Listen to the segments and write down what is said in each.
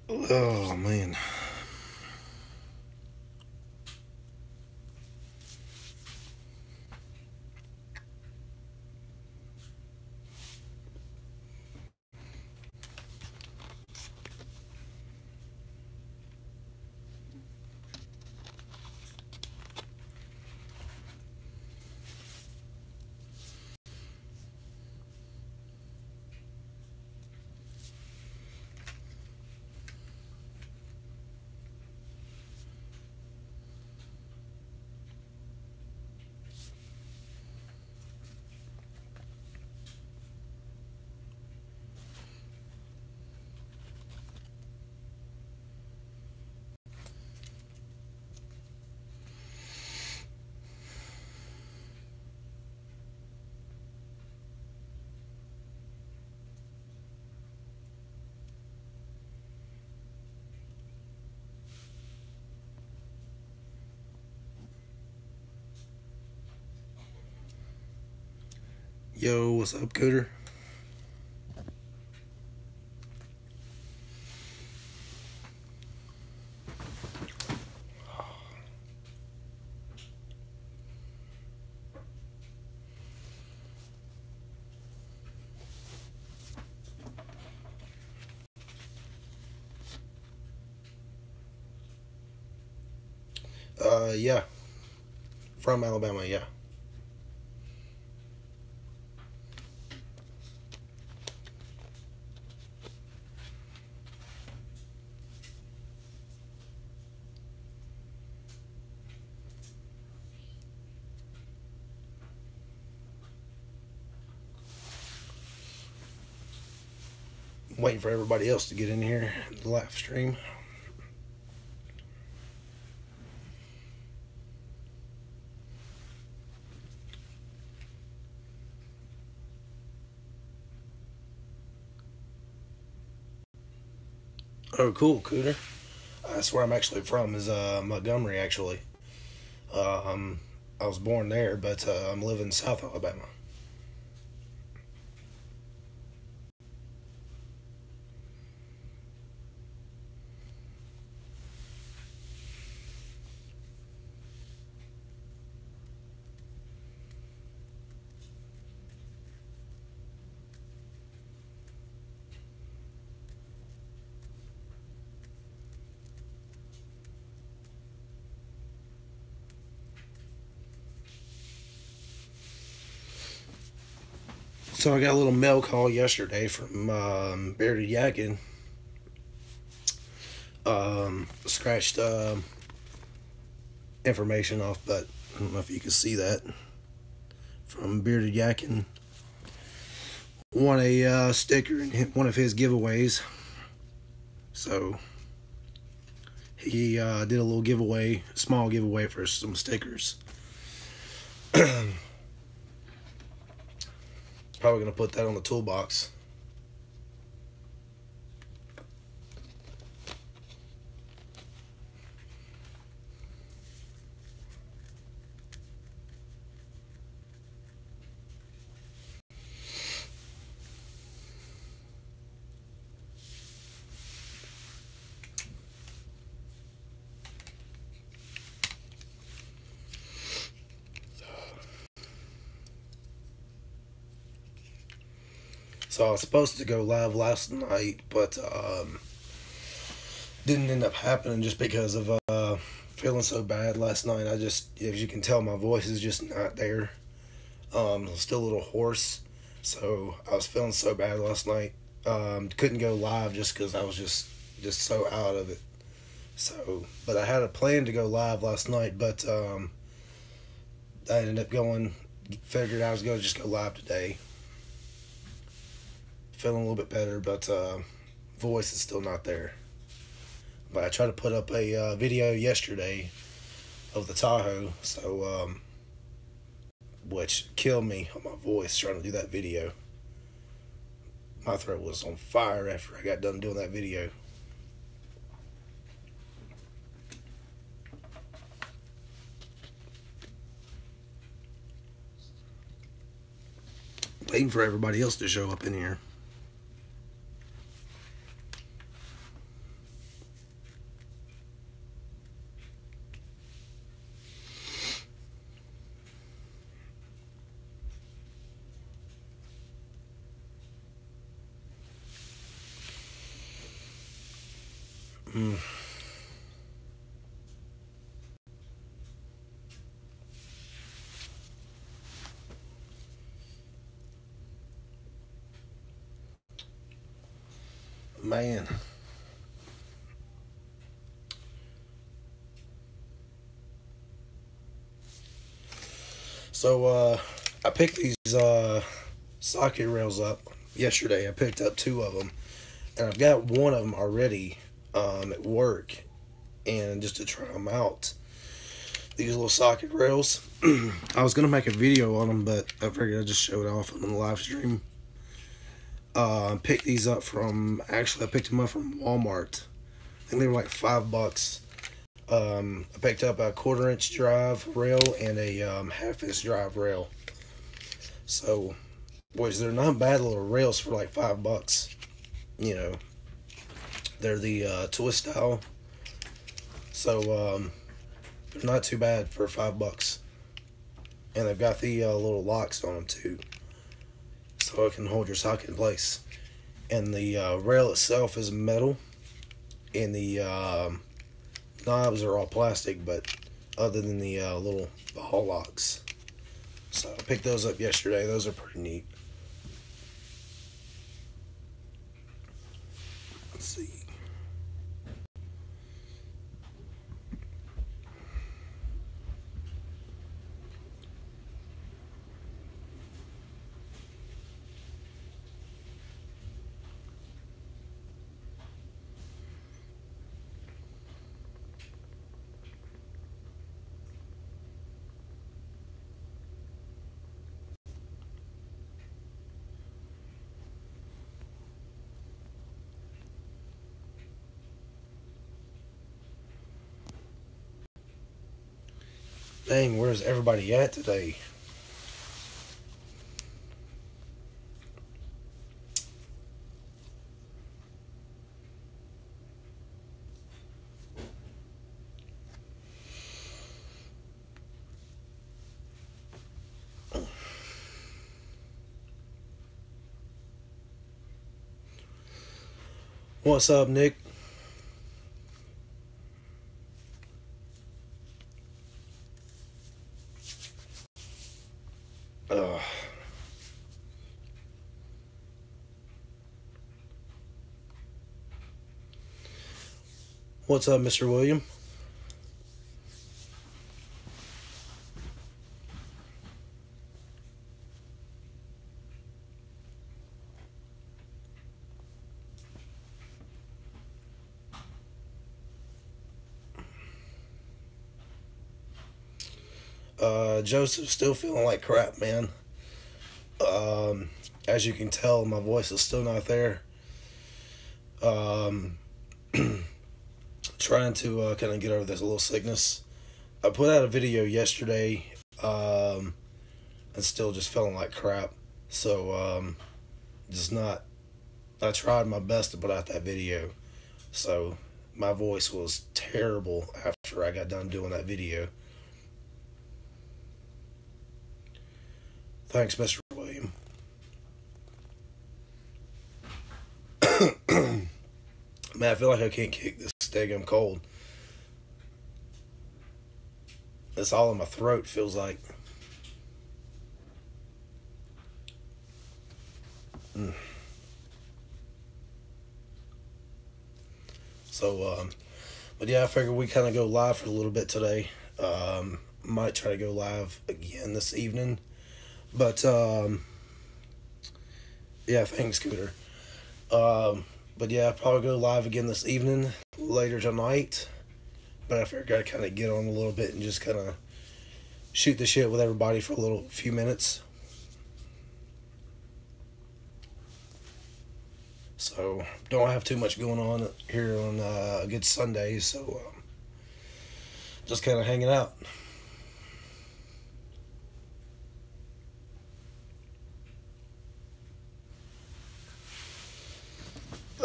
Oh, man. Yo, what's up, Cooter? Yeah. From Alabama, yeah. Waiting for everybody else to get in here, the live stream. Oh, cool, Cooter. That's where I'm actually from, is Montgomery, actually. I was born there, but I'm living in South Alabama. So I got a little mail call yesterday from Bearded Yakin. Scratched information off, but I don't know if you can see that. From Bearded Yakin. Won a sticker in one of his giveaways. So he did a little giveaway, small giveaway for some stickers. Probably going to put that on the toolbox. So I was supposed to go live last night, but didn't end up happening just because of feeling so bad last night. I just, as you can tell, my voice is just not there. I'm still a little hoarse, so I was feeling so bad last night. Couldn't go live just because I was just so out of it. So, but I had a plan to go live last night, but I ended up figured I was going to just go live today. Feeling a little bit better, but voice is still not there. But I tried to put up a video yesterday of the Tahoe, so which killed me on my voice trying to do that video. My throat was on fire after I got done doing that video. Waiting for everybody else to show up in here. Mm. Man. So, I picked these socket rails up yesterday. I picked up two of them, and I've got one of them already at work, and just to try them out. These little socket rails. I was gonna make a video on them, but I figured I'd just show it off on the live stream. Picked these up from, actually I picked them up from Walmart. I think they were like $5. I picked up a 1/4-inch drive rail and a 1/2-inch drive rail. So, boys, they're not bad little rails for like $5. You know, they're the twist style. So, they're not too bad for $5. And they've got the little locks on them too, so it can hold your socket in place. And the rail itself is metal, and the knobs are all plastic, but other than the little ball locks. So I picked those up yesterday. Those are pretty neat. Let's see. Dang, where's everybody at today? What's up, Nick? Uh, what's up, Mr. William? Joseph's still feeling like crap, man. As you can tell, my voice is still not there. Um, Trying to kind of get over this little sickness. I put out a video yesterday, and still just feeling like crap. So, just not. I tried my best to put out that video. So, my voice was terrible after I got done doing that video. Thanks, Mr. William. Man, I feel like I can't kick this daggum cold. It's all in my throat, feels like. Mm. So, but yeah, I figured we kind of go live for a little bit today. Might try to go live again this evening. But, yeah, thanks, Scooter. But yeah, I'll probably go live again this evening, later tonight. But I figured I'd kind of get on a little bit and just kind of shoot the shit with everybody for a few minutes. So, don't have too much going on here on a good Sunday, so just kind of hanging out.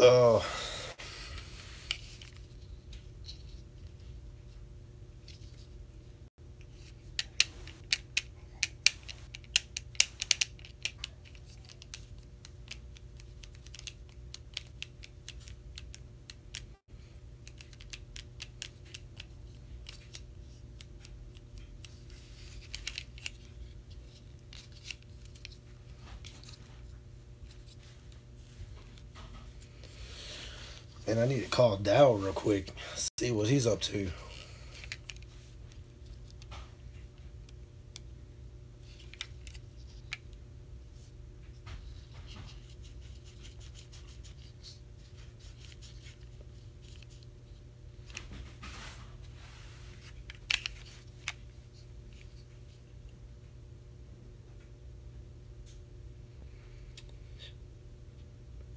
Oh. And I need to call Dow real quick, see what he's up to.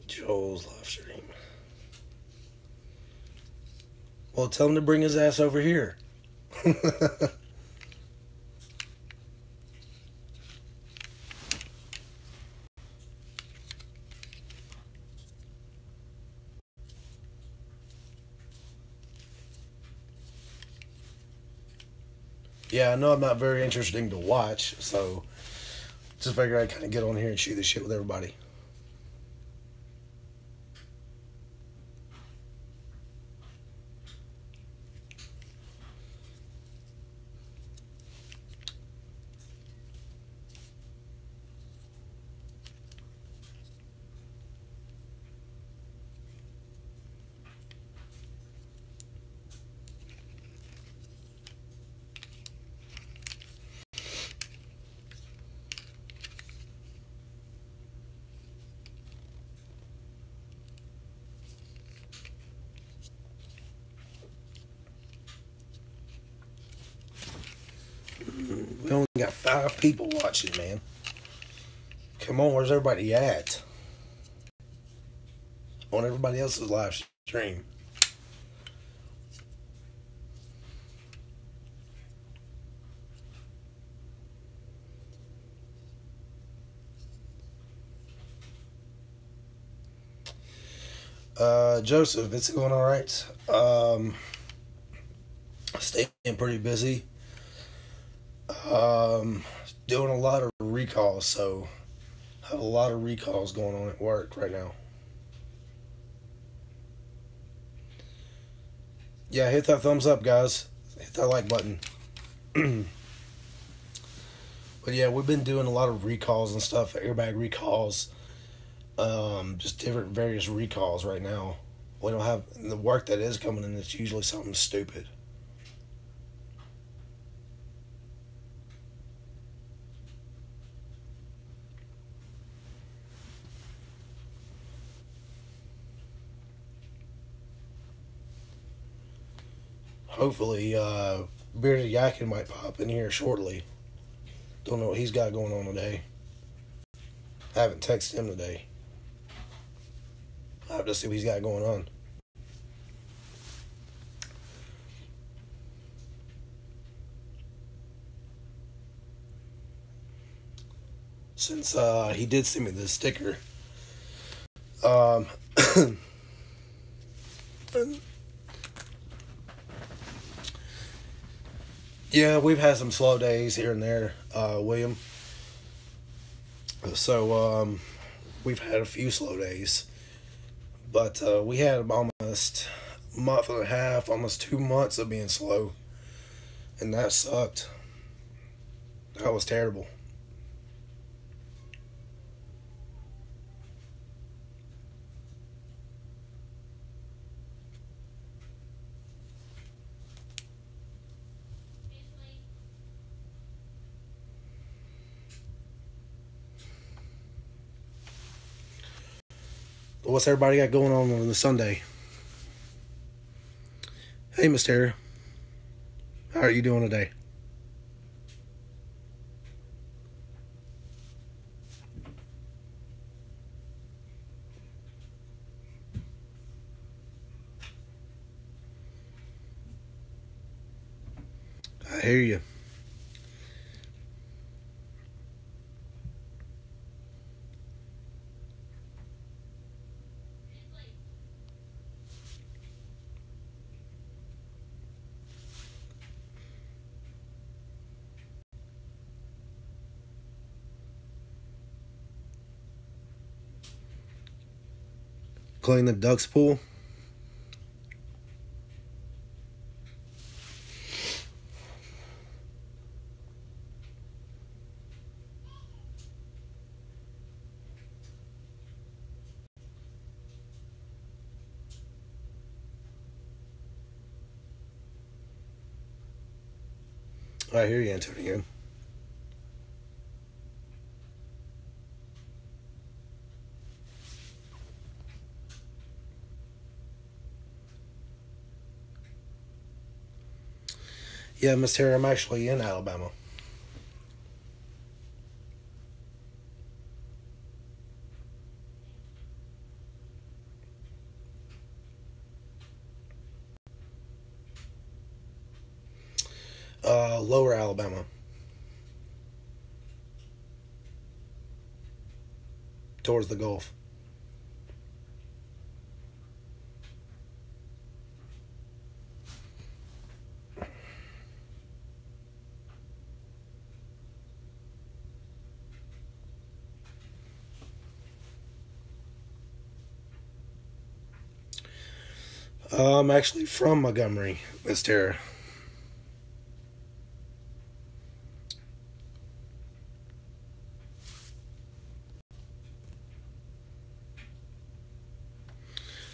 Joel's live stream. Well, tell him to bring his ass over here. Yeah, I know I'm not very interesting to watch, so just figured I'd kind of get on here and shoot this shit with everybody. We only got 5 people watching, man. Come on, where's everybody at? On everybody else's live stream. Joseph, it's going all right. Staying pretty busy. Doing a lot of recalls, so I have a lot of recalls going on at work right now. Yeah, hit that thumbs up, guys. Hit that like button. But yeah, we've been doing a lot of recalls and stuff, airbag recalls, just different various recalls right now. We don't have the work that is coming in. It's usually something stupid. Hopefully, Bearded Yakin might pop in here shortly. Don't know what he's got going on today. I haven't texted him today. I have to see what he's got going on. Since he did send me the sticker. Yeah, we've had some slow days here and there, William. So, we've had a few slow days. But we had almost a month and a half, almost 2 months of being slow. And that sucked. That was terrible. What's everybody got going on the Sunday? Hey, Miss Tara. How are you doing today? I hear you. Clean the ducks pool. I hear you, Antonio. Yeah, Miss Terry, I'm actually in Alabama. Lower Alabama, towards the Gulf. I'm actually from Montgomery, Miss Terry.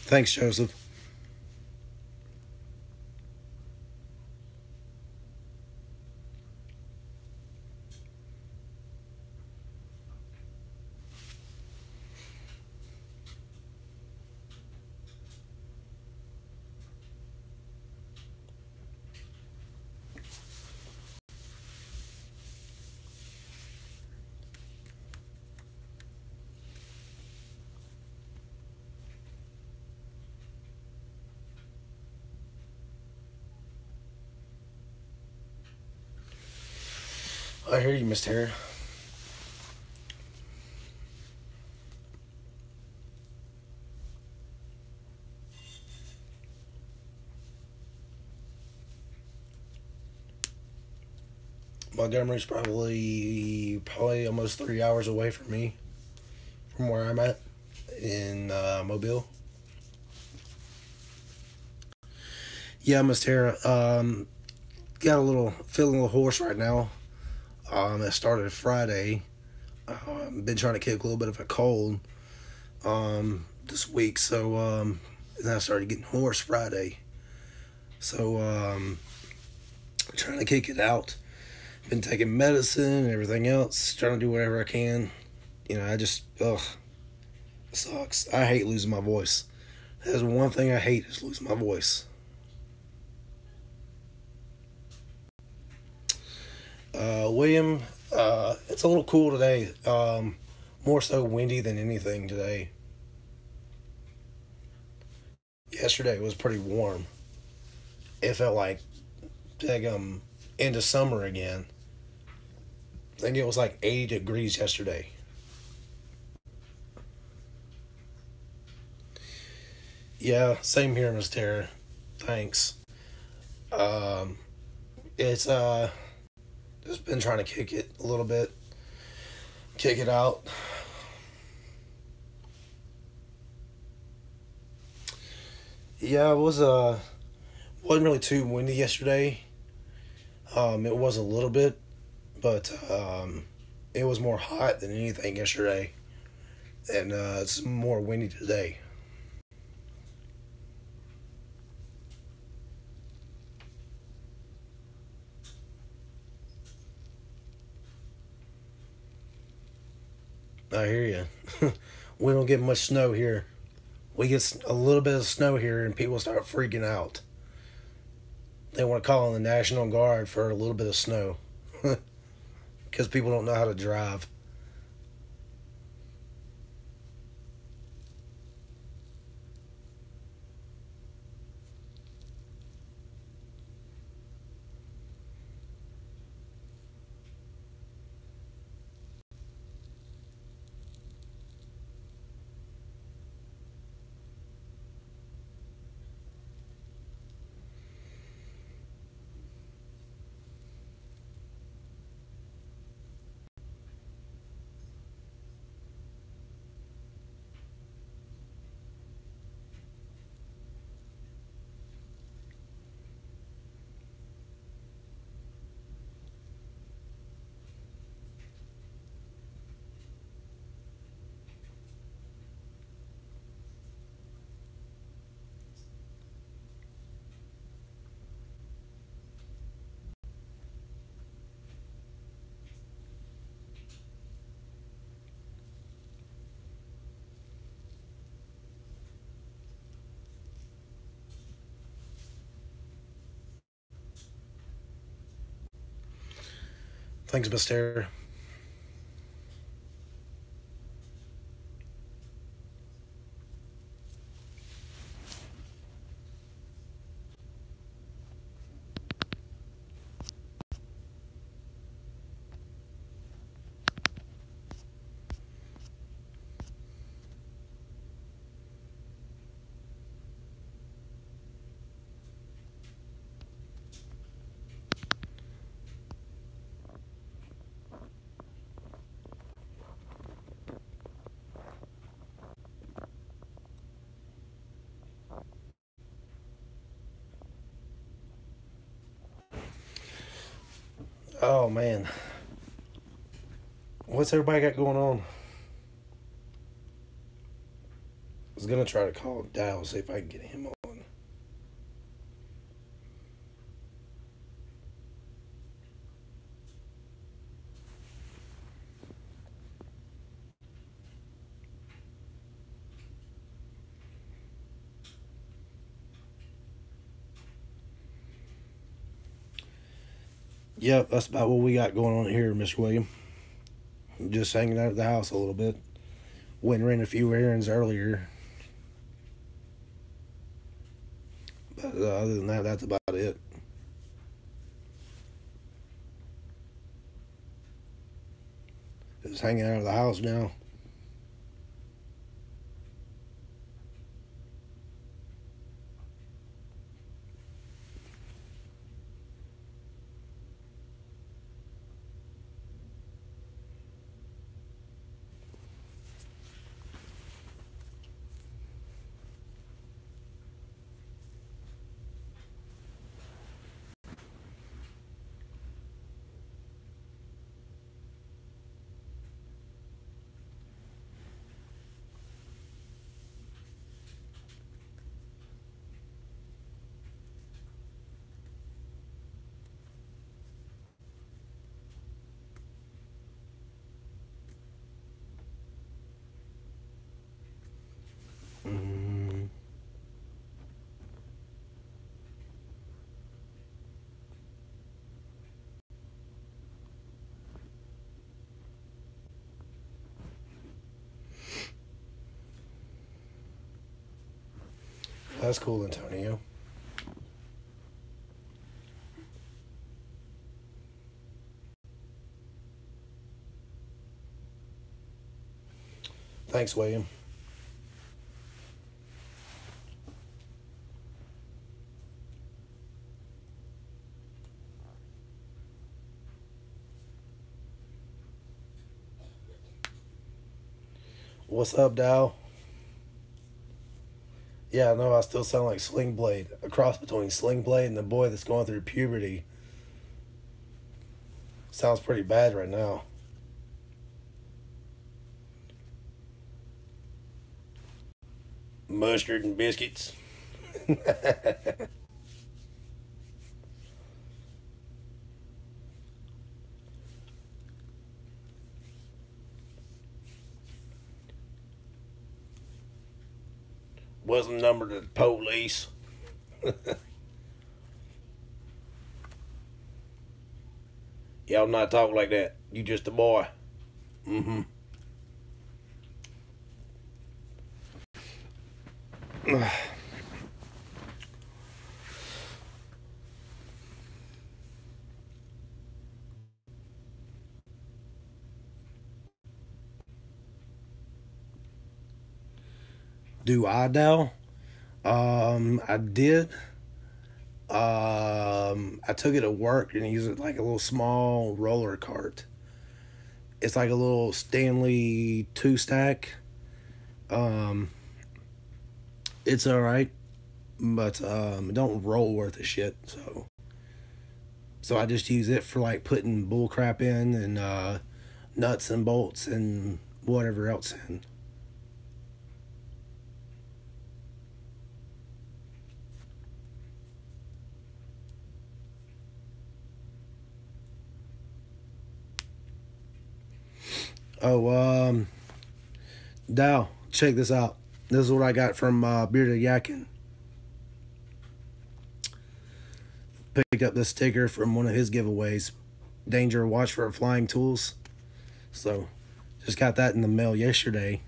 Thanks, Joseph. I hear you, Miss Terry. Montgomery's probably almost 3 hours away from me, from where I'm at in Mobile. Yeah, Miss Tara. Got a little feeling a little hoarse right now. It started Friday. Been trying to kick a little bit of a cold this week, so then I started getting hoarse Friday. So trying to kick it out. Been taking medicine and everything else, trying to do whatever I can. I just it sucks. I hate losing my voice. That's one thing I hate is losing my voice. William, it's a little cool today. More so windy than anything today. Yesterday was pretty warm. It felt like into summer again. I think it was like 80 degrees yesterday. Yeah, same here, Miss Tara. Thanks. Um, it's just been trying to kick it a little bit, kick it out. Yeah, it wasn't really too windy yesterday. It was a little bit, but it was more hot than anything yesterday, and it's more windy today. I hear you. We don't get much snow here. We get a little bit of snow here, and people start freaking out. They want to call in the National Guard for a little bit of snow because people don't know how to drive. Thanks, Mister. Oh, man. What's everybody got going on? I was going to try to call Dow, see if I can get him on. Yep, that's about what we got going on here, Mr. William. Just hanging out at the house a little bit. Went and ran a few errands earlier. But other than that, that's about it. Just hanging out of the house now. That's cool, Antonio. Thanks, William. What's up, Dow? Yeah, no, I still sound like Sling Blade. A cross between Sling Blade and the boy that's going through puberty. Sounds pretty bad right now. Mustard and biscuits. Wasn't numbered to the police. Y'all not talk like that. You just a boy. Mm-hmm. Do I, Dow? I did. I took it to work and used it like a little small roller cart. It's like a little Stanley 2-stack. It's alright, but it don't roll worth a shit. So I just use it for like putting bull crap in and nuts and bolts and whatever else in. Oh, Dow, check this out. This is what I got from Bearded Yakin. Picked up this sticker from one of his giveaways. Danger Watch for Flying Tools. So just got that in the mail yesterday.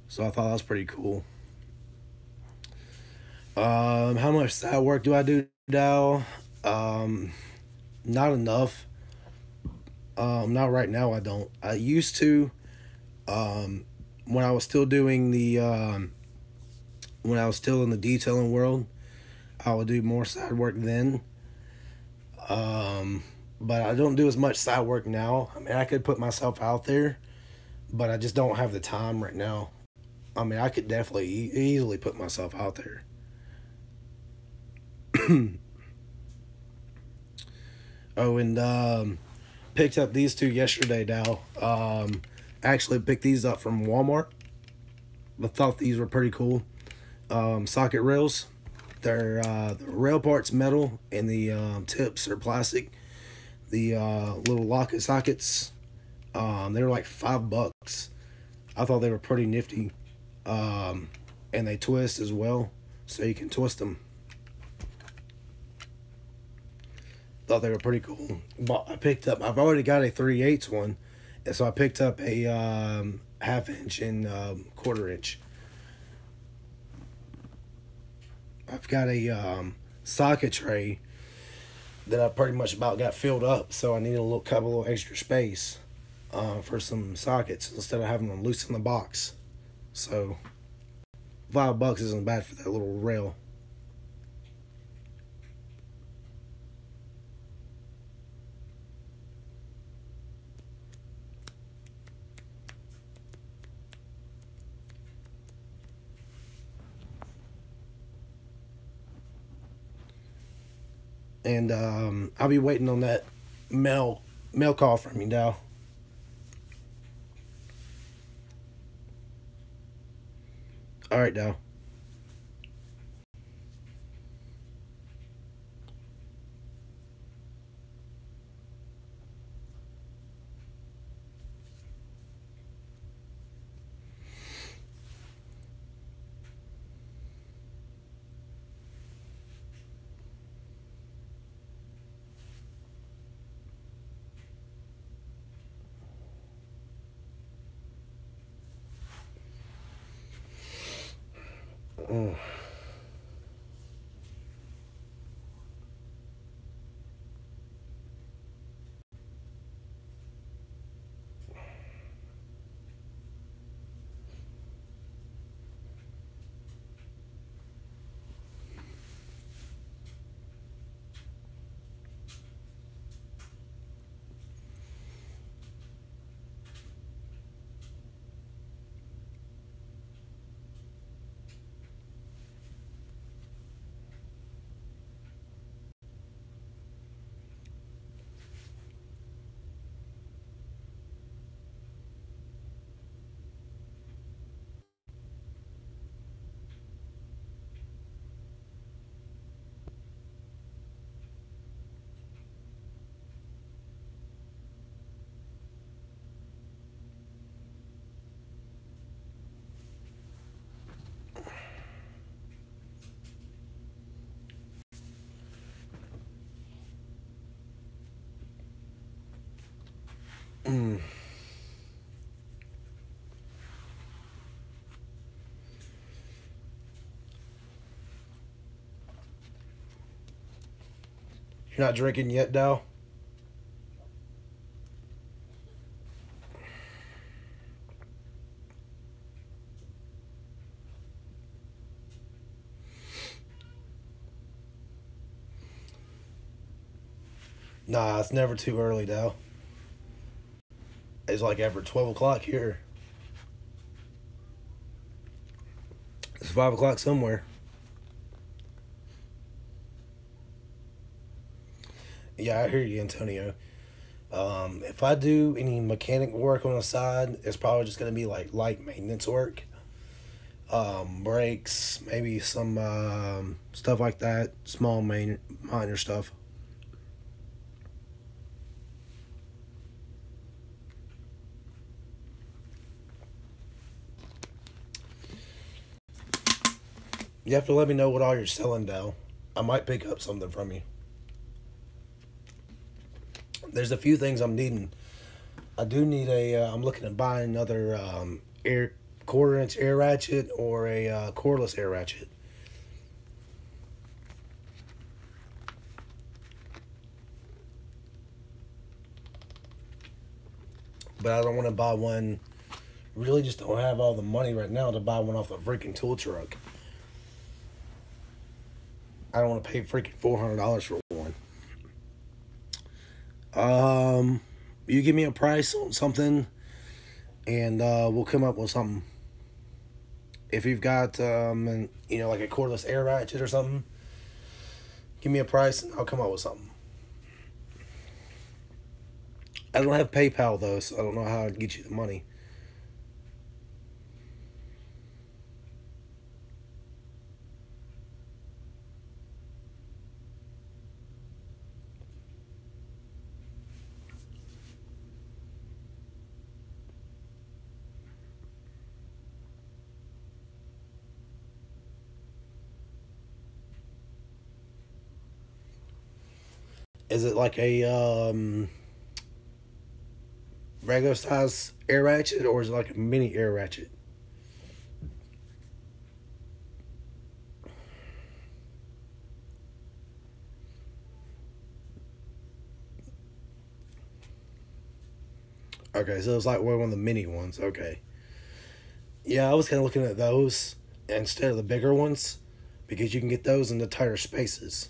So I thought that was pretty cool. How much side work do I do now? Not enough. Not right now. I don't. I used to. When I was still doing the. When I was still in the detailing world, I would do more side work then. But I don't do as much side work now. I mean, I could put myself out there, but I just don't have the time right now. I mean, I could definitely easily put myself out there. Oh, and picked up these two yesterday now. Actually picked these up from Walmart. I thought these were pretty cool. Socket rails. They're the rail parts metal and the tips are plastic. The little locket sockets, they were like $5. I thought they were pretty nifty. And they twist as well, so you can twist them. Thought they were pretty cool. But I've already got a 3/8 one, and so I picked up a 1/2 inch and 1/4 inch. I've got a socket tray that I pretty much about got filled up, so I needed a couple extra space for some sockets instead of having them loose in the box. So $5 isn't bad for that little rail. And I'll be waiting on that mail call from you now. All right, now. Mm. Mm. You're not drinking yet, Dow? Nah, it's never too early, Dow. It's like after 12 o'clock here. It's 5 o'clock somewhere. Yeah, I hear you, Antonio. If I do any mechanic work on the side, it's probably just going to be like light maintenance work. Brakes, maybe some stuff like that. Small, minor stuff. You have to let me know what all you're selling, Dell. I might pick up something from you. There's a few things I'm needing. I do need I'm looking at buying another air quarter-inch air ratchet or a cordless air ratchet. But I don't want to buy one. Really, just don't have all the money right now to buy one off the freaking tool truck. I don't want to pay freaking $400 for one. You give me a price on something, and we'll come up with something. If you've got like a cordless air ratchet or something, give me a price and I'll come up with something. I don't have PayPal though, so I don't know how I'd get you the money. Is it like a regular size air ratchet, or is it like a mini air ratchet? Okay, so it's like one of the mini ones. Okay. Yeah, I was kind of looking at those instead of the bigger ones because you can get those in the tighter spaces.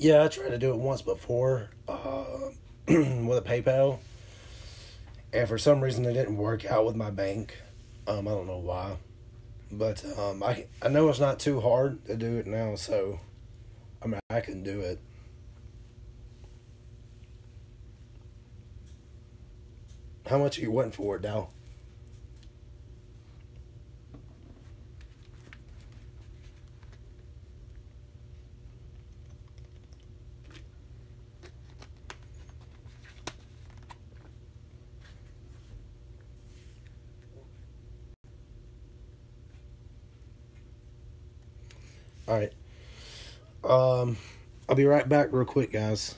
Yeah, I tried to do it once before with a PayPal, and for some reason it didn't work out with my bank. I don't know why, but I know it's not too hard to do it now, so I mean I can do it. How much are you wanting for it, Dow? All right. I'll be right back real quick, guys.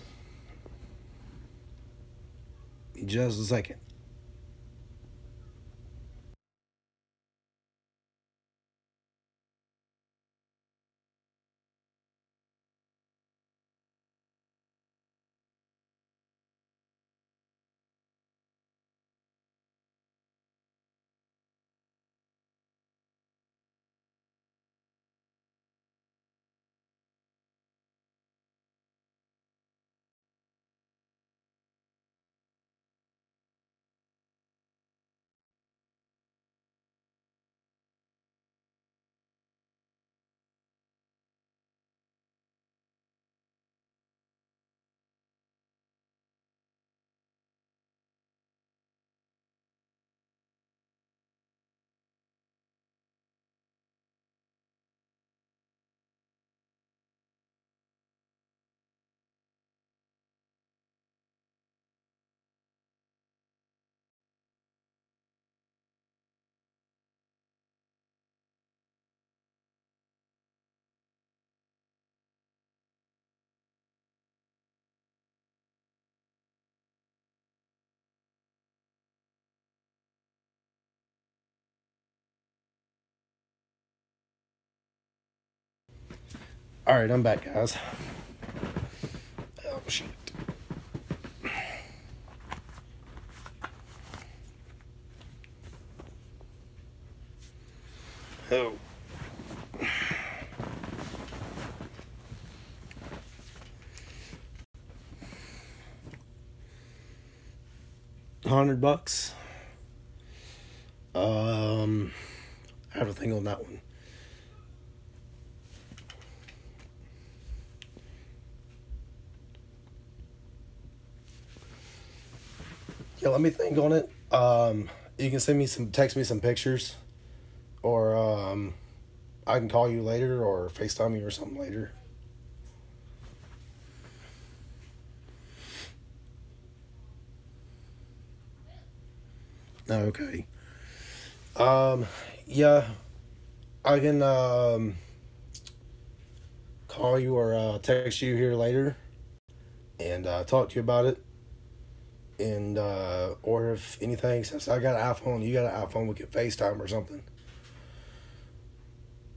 Just a second. All right, I'm back, guys. Oh shit. Oh. $100. I have to think on that one. Yeah, let me think on it. You can text me some pictures, or I can call you later or FaceTime you or something later. Okay. Yeah, I can call you or text you here later and talk to you about it. And or if anything, since I got an iPhone, you got an iPhone, we could FaceTime or something.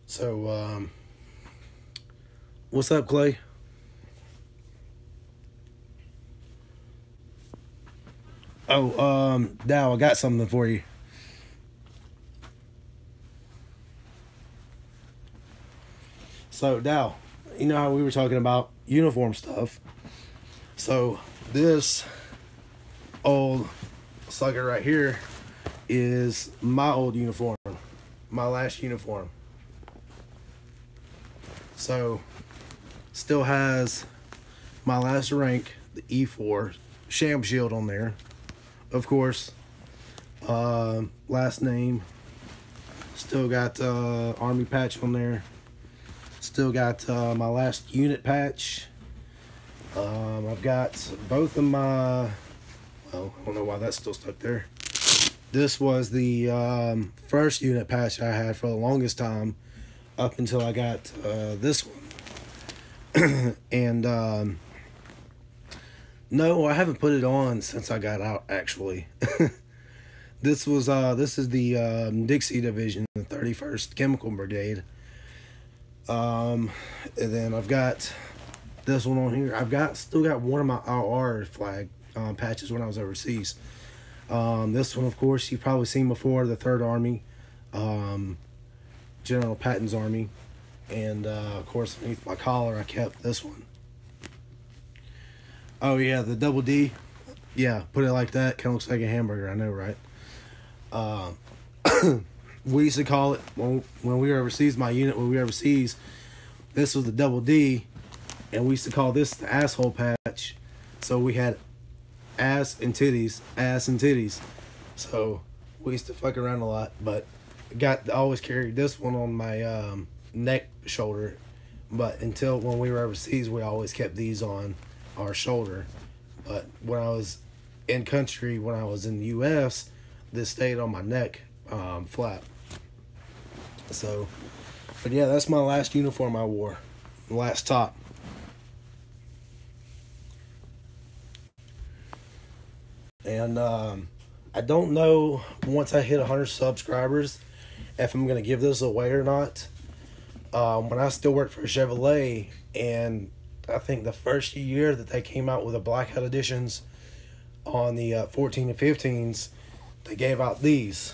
So, what's up, Clay? Oh, Dow, I got something for you. So, Dow, you know how we were talking about uniform stuff? So, this old sucker right here is my old uniform, my last uniform. So, still has my last rank, the E4 sham shield on there. Of course, last name. Still got Army patch on there. Still got my last unit patch. I've got both of my. Well, I don't know why that's still stuck there. This was the first unit patch I had for the longest time, up until I got this one. And no, I haven't put it on since I got out. Actually, this is the Dixie Division, the 31st Chemical Brigade. And then I've got this one on here. Still got one of my RR flag patches when I was overseas. This one, of course, you've probably seen before, the 3rd Army, General Patton's Army. And, of course, underneath my collar, I kept this one. Oh, yeah, the double D. Yeah, put it like that. Kind of looks like a hamburger, I know, right? We used to call it, when we were overseas, my unit, when we were overseas, this was the double D, and we used to call this the asshole patch. So we had ass and titties. So we used to fuck around a lot, but I always carried this one on my neck shoulder. But until when we were overseas, we always kept these on our shoulder. But when I was in country, when I was in the U.S., this stayed on my neck flat. So, but yeah, that's my last uniform I wore. Last top. And I don't know, once I hit 100 subscribers, if I'm going to give this away or not. When I still worked for Chevrolet, and I think the first year that they came out with the blackout editions on the 14 and 15s, they gave out these.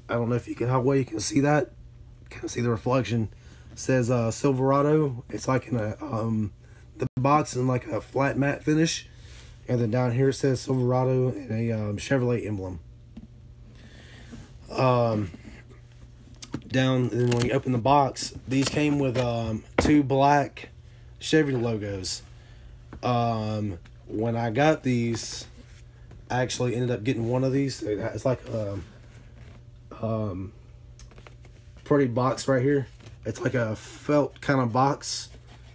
I don't know if you can, how well you can see that. Kind of see the reflection. It says Silverado. It's like in a the box in like a flat matte finish, and then down here it says Silverado and a Chevrolet emblem. Down, and when you open the box, these came with 2 black Chevy logos. When I got these, I actually ended up getting one of these. It's like pretty box right here. It's like a felt kind of box.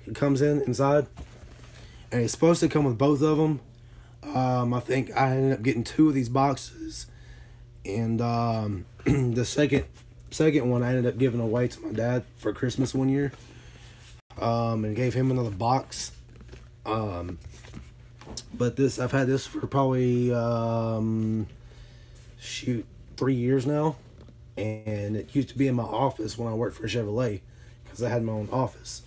It comes inside, and it's supposed to come with both of them. I think I ended up getting 2 of these boxes, and the second one I ended up giving away to my dad for Christmas one year, and gave him another box. But this, I've had this for probably 3 years now. And it used to be in my office when I worked for Chevrolet, because I had my own office.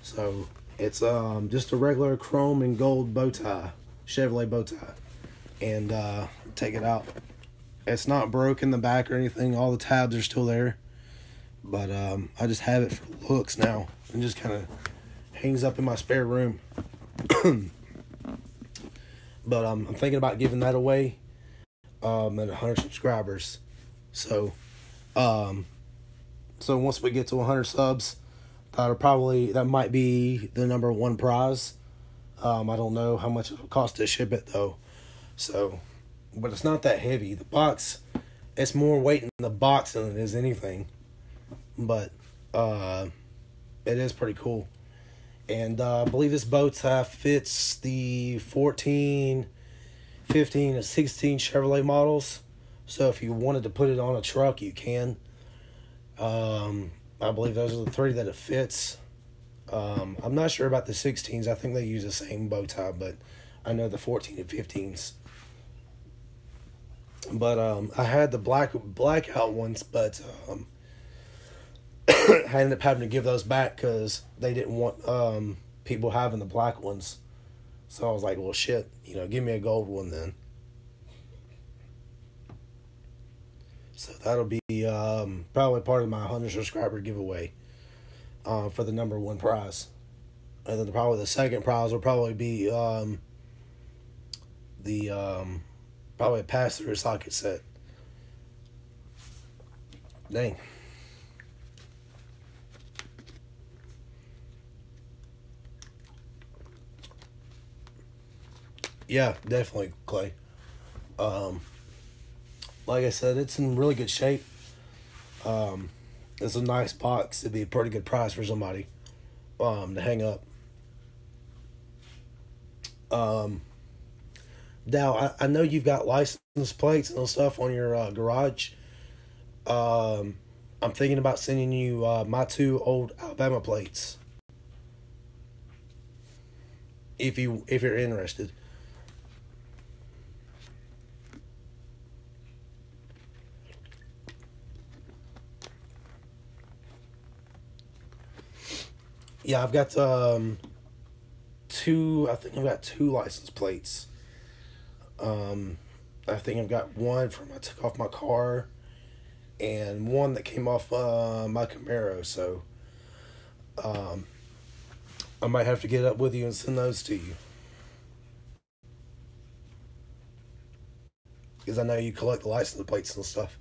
So it's just a regular chrome and gold bow tie, Chevrolet bow tie. And take it out. It's not broke in the back or anything. All the tabs are still there. But I just have it for looks now. And just kind of hangs up in my spare room. But I'm thinking about giving that away at 100 subscribers. So once we get to 100 subs, that might be the number 1 prize. I don't know how much it will cost to ship it though. So but it's not that heavy. The box, it's more weight in the box than it is anything. But it is pretty cool. And I believe this bow tie fits the 14, 15, and 16 Chevrolet models. So if you wanted to put it on a truck, you can. I believe those are the 3 that it fits. I'm not sure about the 16s. I think they use the same bow tie, but I know the 14 and 15s. But I had the blackout ones, but I ended up having to give those back because they didn't want people having the black ones. So I was like, well, shit, give me a gold one then. So that'll be probably part of my 100 subscriber giveaway for the number 1 prize. And then probably the second prize will probably be probably a pass-through socket set. Dang. Yeah, definitely, Clay. Like I said, it's in really good shape. It's a nice box. It'd be a pretty good price for somebody to hang up. Now, I know you've got license plates and stuff on your garage. I'm thinking about sending you my 2 old Alabama plates. If you're interested. Yeah, I've got 2. I think I've got 2 license plates. I think I've got one from I took off my car, and one that came off my Camaro. So, I might have to get up with you and send those to you, because I know you collect the license plates and stuff.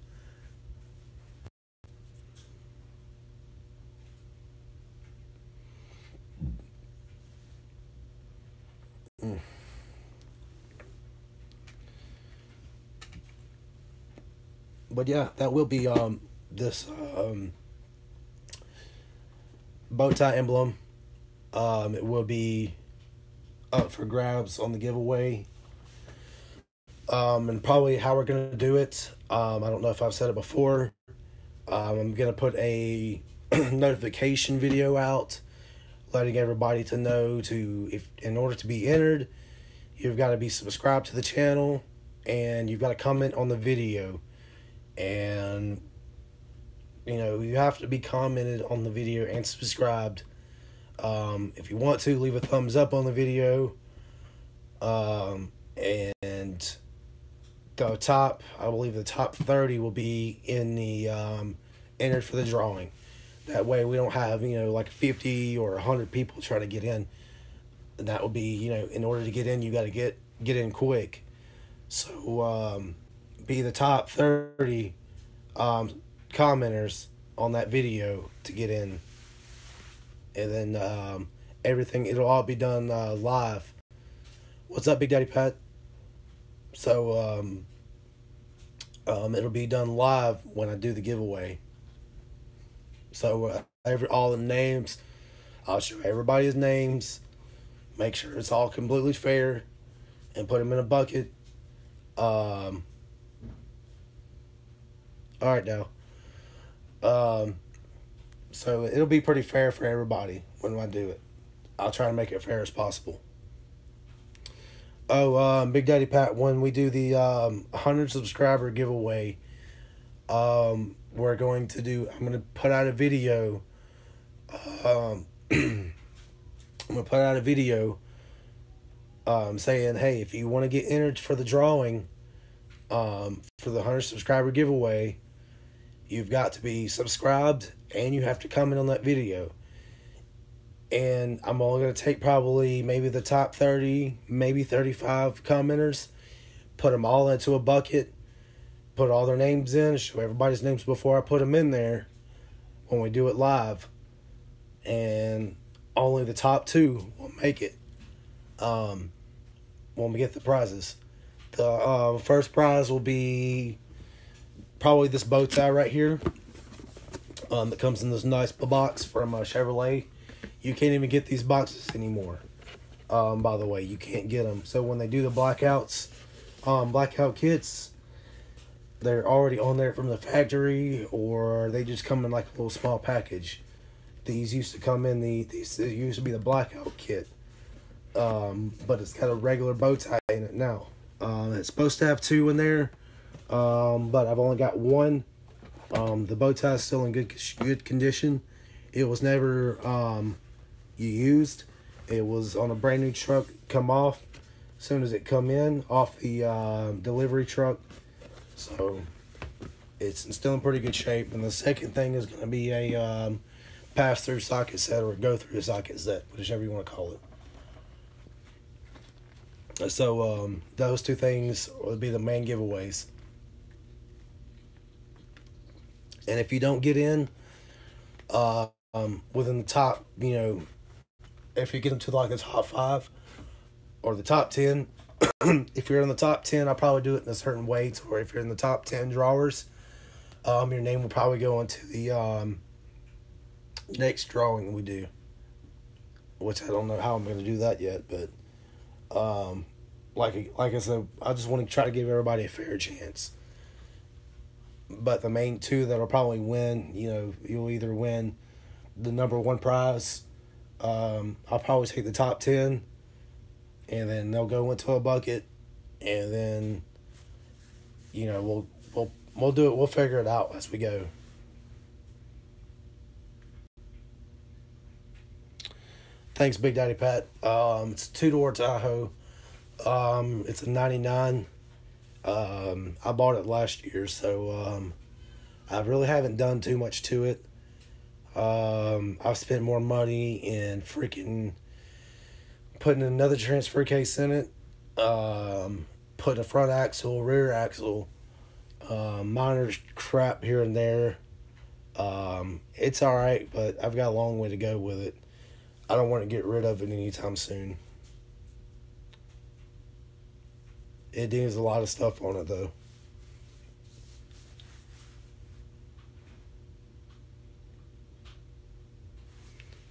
Mm. But yeah, that will be this bow tie emblem. It will be up for grabs on the giveaway. And probably how we're gonna do it. I don't know if I've said it before. I'm gonna put a notification video out, letting everybody to know if in order to be entered, you've got to be subscribed to the channel, and you've got to comment on the video. And you have to be commented on the video and subscribed. If you want to, leave a thumbs up on the video. And the top, I believe the top 30 will be in the entered for the drawing. That way we don't have, like 50 or 100 people trying to get in. And that will be, in order to get in, you got to get in quick. So, be the top 30 commenters on that video to get in. And then everything, it'll all be done live. What's up, Big Daddy Pat? So, it'll be done live when I do the giveaway. So, all the names, I'll show everybody's names, make sure it's all completely fair, and put them in a bucket. Alright now. So it'll be pretty fair for everybody when I do it. I'll try to make it fair as possible. Oh, Big Daddy Pat, when we do the 100 subscriber giveaway, we're going to I'm going to put out a video. I'm going to put out a video saying, hey, if you want to get entered for the drawing for the 100 subscriber giveaway, you've got to be subscribed and you have to comment on that video. And I'm only going to take probably maybe the top 30, maybe 35 commenters, put them all into a bucket, put all their names in, show everybody's names before I put them in there when we do it live. And only the top 2 will make it when we get the prizes. The first prize will be probably this bow tie right here. That comes in this nice box from Chevrolet. You can't even get these boxes anymore. By the way, you can't get them. So when they do the blackouts, blackout kits, they're already on there from the factory, or they just come in like a little small package. These used to come in these used to be the blackout kit, but it's got a regular bow tie in it now. It's supposed to have 2 in there, but I've only got 1. The bow tie is still in good condition. It was never used. It was on a brand new truck. Come off as soon as it come in off the delivery truck. So it's still in pretty good shape. And the second thing is going to be a pass-through socket set, or go-through socket set, whichever you want to call it. So those 2 things would be the main giveaways. And if you don't get in within the top, if you get into like the top 5 or the top 10, if you're in the top 10, I'll probably do it in a certain way. Or if you're in the top 10 drawers, your name will probably go into the next drawing we do. Which I don't know how I'm going to do that yet, but like I said, I just want to try to give everybody a fair chance. But the main 2 that'll probably win, you'll either win the number 1 prize. I'll probably take the top 10, and then they'll go into a bucket, and then we'll do it. We'll figure it out as we go. Thanks, Big Daddy Pat. It's a 2-door Tahoe. It's a 99. I bought it last year, so I really haven't done too much to it. I've spent more money in freaking putting another transfer case in it, putting a front axle, rear axle, minor crap here and there. It's alright, but I've got a long way to go with it. I don't want to get rid of it anytime soon. It needs a lot of stuff on it, though.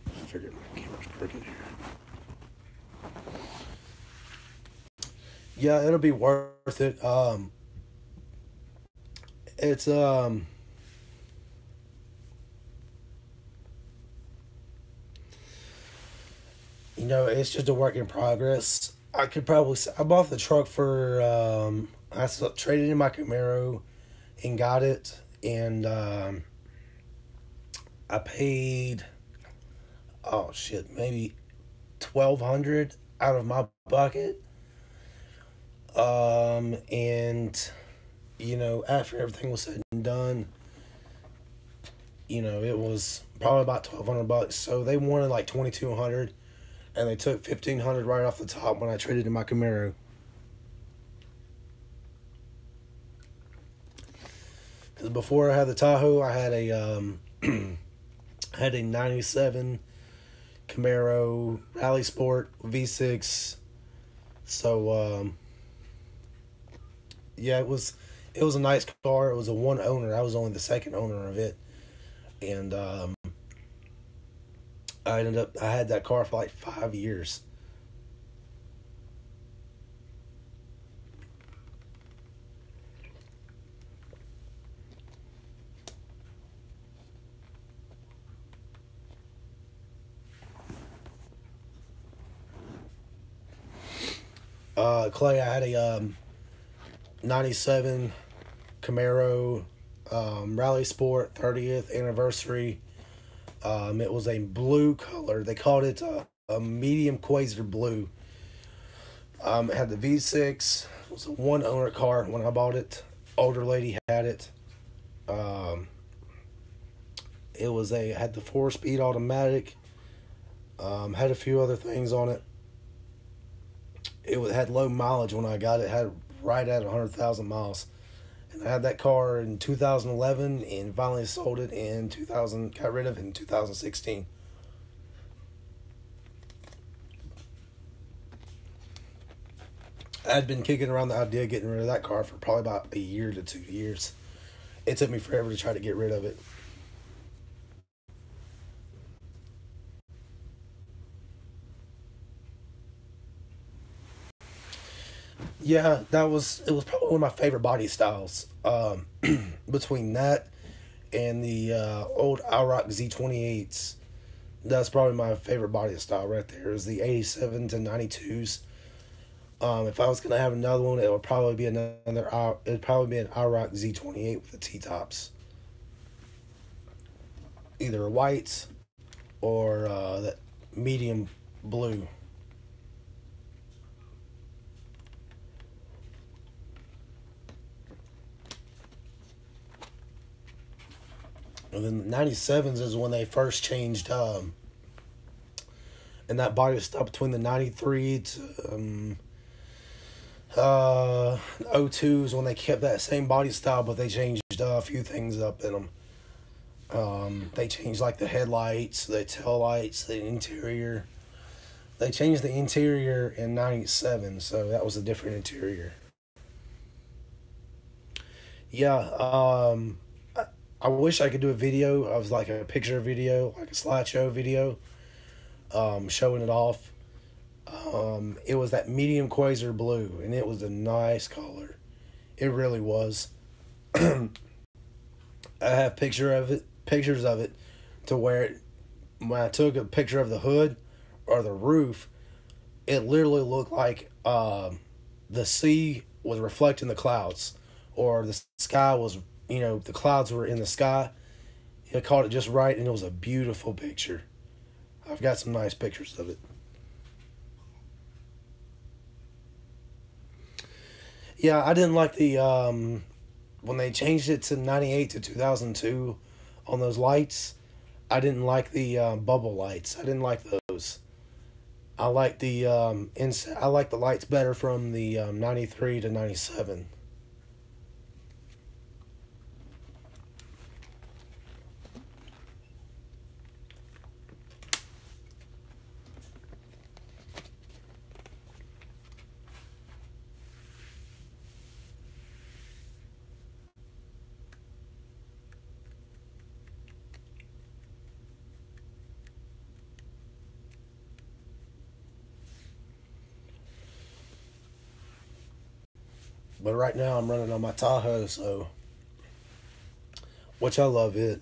I figured my camera's crooked here. Yeah, it'll be worth it. It's it's just a work in progress. I bought the truck for, I traded in my Camaro and got it, and I paid, maybe $1,200 out of my bucket. And after everything was said and done, it was probably about $1,200. So they wanted like $2,200. And they took $1,500 right off the top when I traded in my Camaro. Because before I had the Tahoe, I had a 97 Camaro Rally Sport V6. So it was a nice car. It was a 1 owner. I was only the 2nd owner of it, and I had that car for like 5 years. Clay, I had a 97 Camaro Rally Sport 30th anniversary. It was a blue color. They called it a medium quasar blue. It had the V6. It was a 1 owner car when I bought it. Older lady had it. It had the 4-speed automatic. Had a few other things on it. It had low mileage when I got it. It had right at 100,000 miles. And I had that car in 2011 and finally sold it in 2000, got rid of it in 2016. I'd been kicking around the idea of getting rid of that car for probably about a year to 2 years. It took me forever to try to get rid of it. Yeah, it was probably one of my favorite body styles. Between that and the old IROC Z28s, that's probably my favorite body style right there. Is the 87 to 92s. If I was gonna have another one, it would probably be it'd probably be an IROC Z28 with the T tops, either white or that medium blue. And then the 97s is when they first changed, and that body style between the 93 to '02s when they kept that same body style, but they changed a few things up in them. They changed like the headlights, the tail lights, the interior. They changed the interior in '97, so that was a different interior. Yeah, I wish I could do a video of like a picture video, like a slideshow video, showing it off. It was that medium quasar blue, and it was a nice color. It really was. I have pictures of it, to where when I took a picture of the hood or the roof, it literally looked like the sea was reflecting the clouds, or the sky was, the clouds were in the sky. It caught it just right, and it was a beautiful picture. I've got some nice pictures of it. Yeah, I didn't like the when they changed it to '98 to 2002 on those lights. I didn't like the bubble lights. I didn't like those. I like the I like the lights better from the '93 to '97. But right now I'm running on my Tahoe, so which I love it.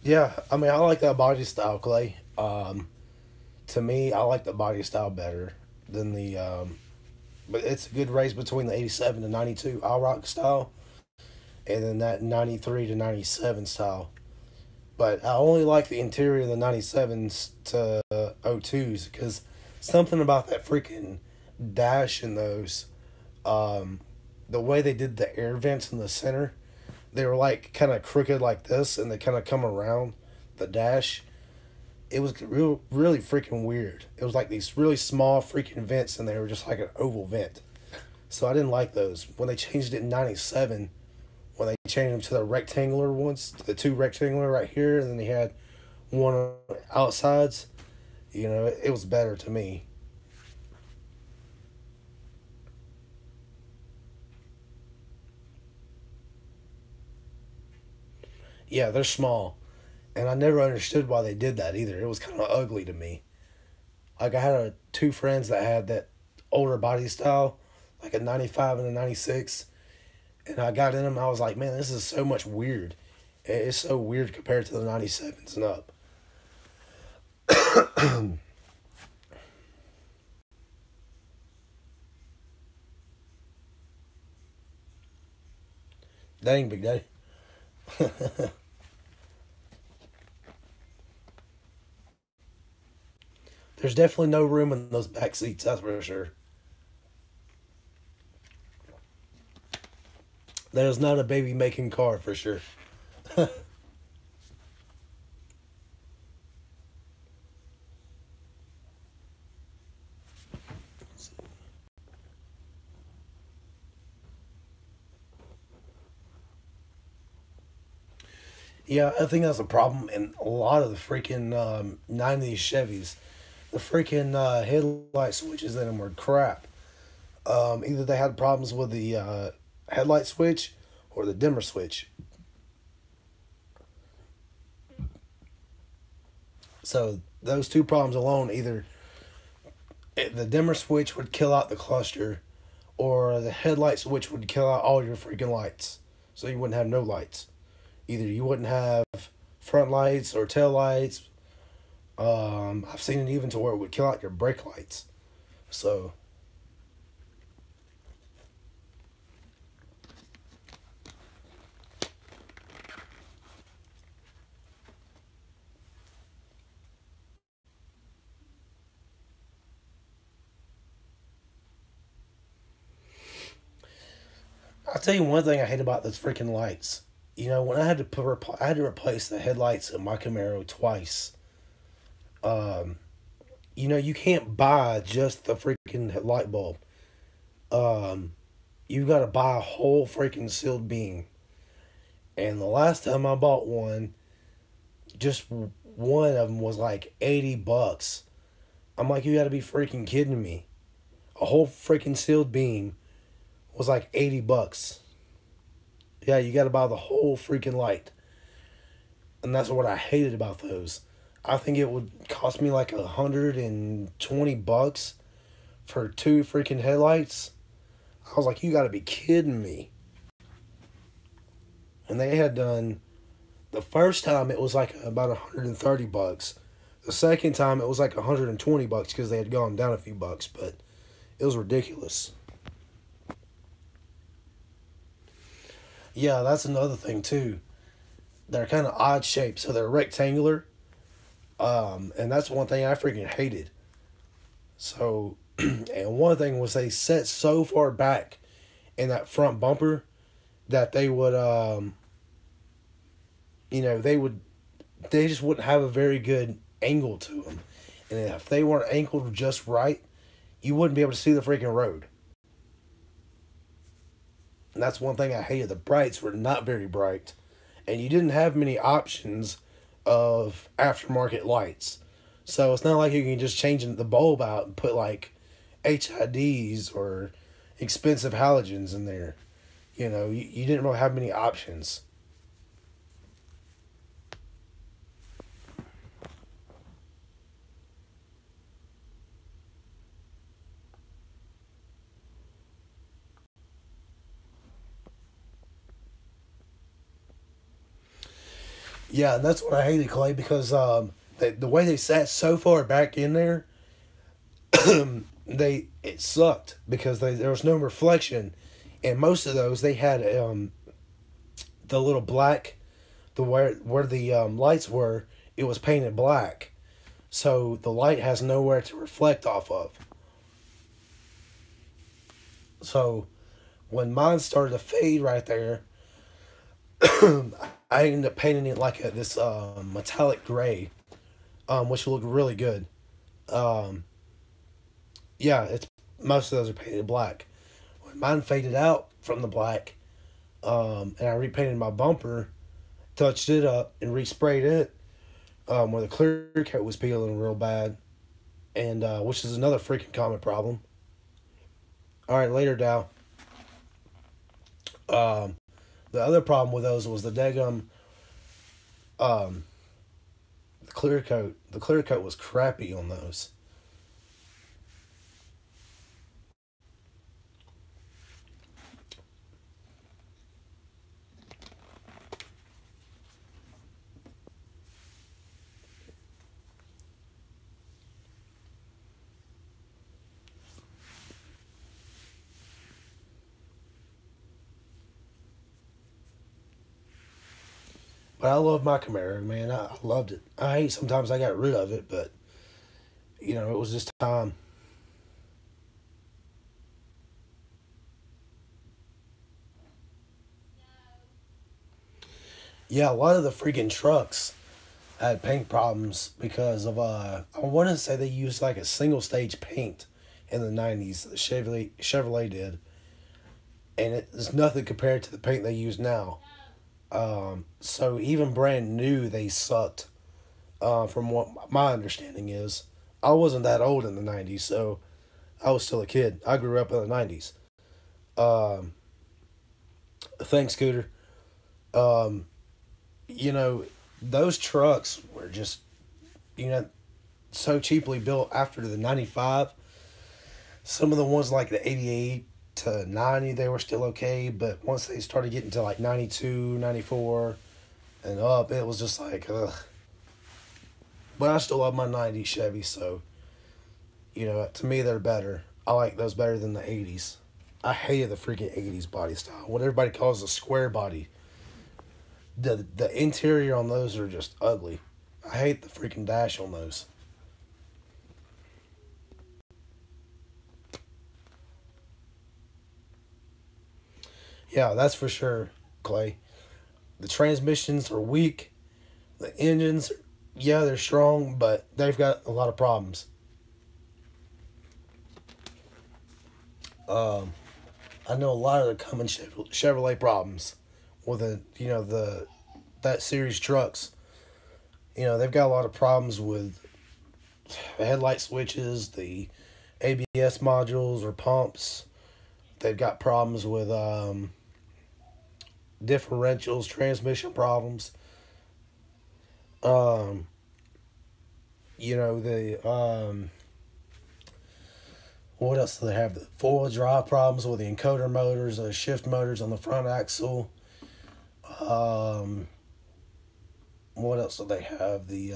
Yeah, I mean I like that body style, Clay. To me, I like the body style better than the. But it's a good race between the '87 to '92 All Rock style, and then that '93 to '97 style. But I only like the interior of the '97s to '02s because something about that freaking dash in those, the way they did the air vents in the center, they were like kind of crooked like this, and they kind of come around the dash. It was really freaking weird. It was like these really small freaking vents, and they were just like an oval vent. So I didn't like those. When they changed it in '97, when they changed them to the rectangular ones, to the two rectangular right here, and then they had one on the outsides, it was better to me. Yeah, they're small. And I never understood why they did that either. It was kind of ugly to me. Like, I had two friends that had that older body style, like a '95 and a '96. And I got in them, I was like, man, this is so much weird. It's so weird compared to the '97s and up. Dang, Big Daddy. There's definitely no room in those back seats, that's for sure. That is not a baby making car for sure. Yeah, I think that's a problem in a lot of the freaking 90s Chevys. The freaking headlight switches in them were crap. Either they had problems with the headlight switch or the dimmer switch. So those two problems alone, either the dimmer switch would kill out the cluster, or the headlight switch would kill out all your freaking lights. So you wouldn't have no lights. Either you wouldn't have front lights or tail lights. I've seen it even to where it would kill out your brake lights. So I'll tell you one thing I hate about those freaking lights. You know, when I had to I had to replace the headlights in my Camaro twice. Um, you know, you can't buy just the freaking light bulb. Um, you got to buy a whole freaking sealed beam. And the last time I bought one, just one of them was like $80. I'm like, you got to be freaking kidding me. A whole freaking sealed beam was like $80. Yeah, you got to buy the whole freaking light. And that's what I hated about those. I think it would cost me like $120 for two freaking headlights. I was like, you got to be kidding me. And they had done, the first time it was like about $130. The second time it was like $120 because they had gone down a few bucks, but it was ridiculous. Yeah, that's another thing too. They're kind of odd shaped, so they're rectangular. And that's one thing I freaking hated. So, and one thing was they set so far back in that front bumper that they would, you know, they just wouldn't have a very good angle to them. And if they weren't angled just right, you wouldn't be able to see the freaking road. And that's one thing I hated. The brights were not very bright. And you didn't have many options of aftermarket lights. So it's not like you can just change the bulb out and put like HIDs or expensive halogens in there. You know, you didn't really have many options. Yeah, and that's what I hated, Clay, because the way they sat so far back in there, it sucked because there was no reflection, and most of those they had the little black, the where the lights were, it was painted black, so the light has nowhere to reflect off of. So when mine started to fade right there, I ended up painting it like this metallic gray, which looked really good. Um, yeah, it's most of those are painted black. When mine faded out from the black, and I repainted my bumper, touched it up, and resprayed it, where the clear coat was peeling real bad, and which is another freaking common problem. All right, later, Dow. Um, the other problem with those was the daggum, um, the clear coat. The clear coat was crappy on those. But I love my Camaro, man. I loved it. I hate sometimes I got rid of it, but you know it was just time. Yeah, a lot of the freaking trucks had paint problems because of I want to say they used like a single stage paint in the '90s. The Chevrolet did, and it's nothing compared to the paint they use now. So even brand new, they sucked. From what my understanding is, I wasn't that old in the '90s, so I was still a kid. I grew up in the '90s. Um, Thanks, Scooter. Um, you know, those trucks were just, you know, so cheaply built after the '95. Some of the ones like the '88 to '90, they were still okay, but once they started getting to like '92, '94, and up, it was just like, ugh. But I still love my '90s Chevy, so, to me, they're better. I like those better than the '80s. I hated the freaking '80s body style. What everybody calls a square body. The interior on those are just ugly. I hate the freaking dash on those. Yeah, that's for sure, Clay. The transmissions are weak. The engines, yeah, they're strong, but they've got a lot of problems. Um, I know a lot of the common Chevrolet problems with the that series trucks. They've got a lot of problems with the headlight switches, the ABS modules or pumps. They've got problems with differentials, transmission problems. Um, the what else do they have? The four-wheel drive problems with the encoder motors, the shift motors on the front axle. Um, what else do they have? The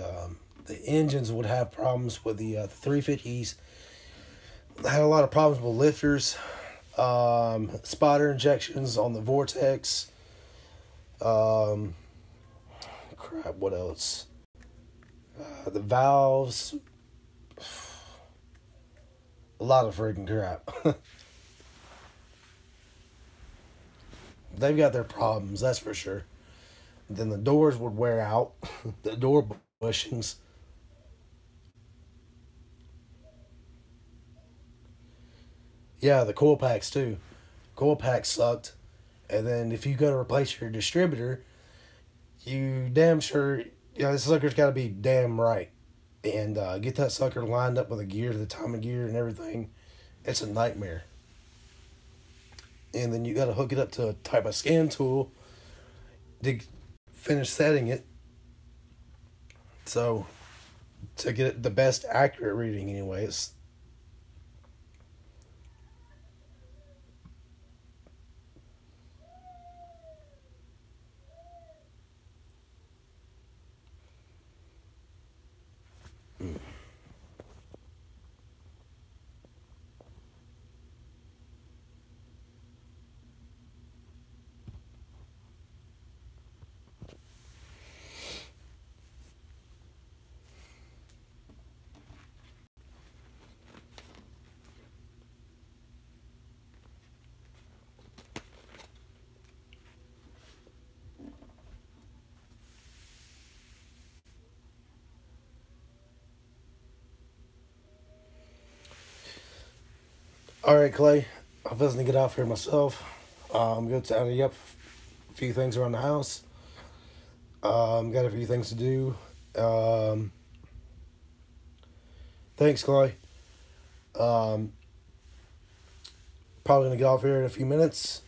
engines would have problems with the 350s. They had a lot of problems with lifters, spotter injections on the Vortex. Um, Crap, what else? The valves. A lot of freaking crap. They've got their problems, that's for sure. Then the doors would wear out. The door bushings. Yeah, the coil packs too. Coil packs sucked. And then if you go to replace your distributor, you damn sure, the sucker's got to be damn right. And get that sucker lined up with a gear, the timing gear and everything. It's a nightmare. And then you got to hook it up to a type of scan tool to finish setting it. So, to get the best accurate reading anyways. All right, Clay. I'm supposed to get off here myself. I'm going to tidy up a few things around the house. Got a few things to do. Thanks, Clay. Um, Probably going to get off here in a few minutes.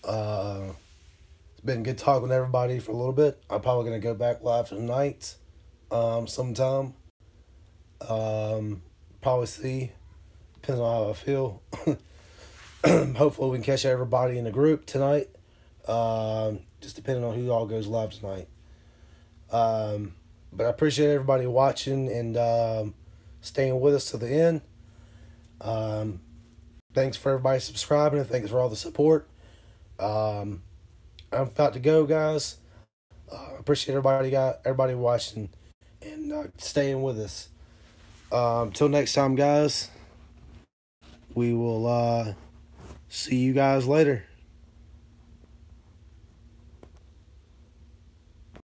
It's been good talking with everybody for a little bit. I'm probably going to go back live tonight sometime. Probably see. Depends on how I feel. Hopefully we can catch everybody in the group tonight. Just depending on who all goes live tonight. But I appreciate everybody watching and staying with us to the end. Thanks for everybody subscribing and thanks for all the support. I'm about to go, guys. Appreciate everybody watching and staying with us. Till next time, guys. We will see you guys later.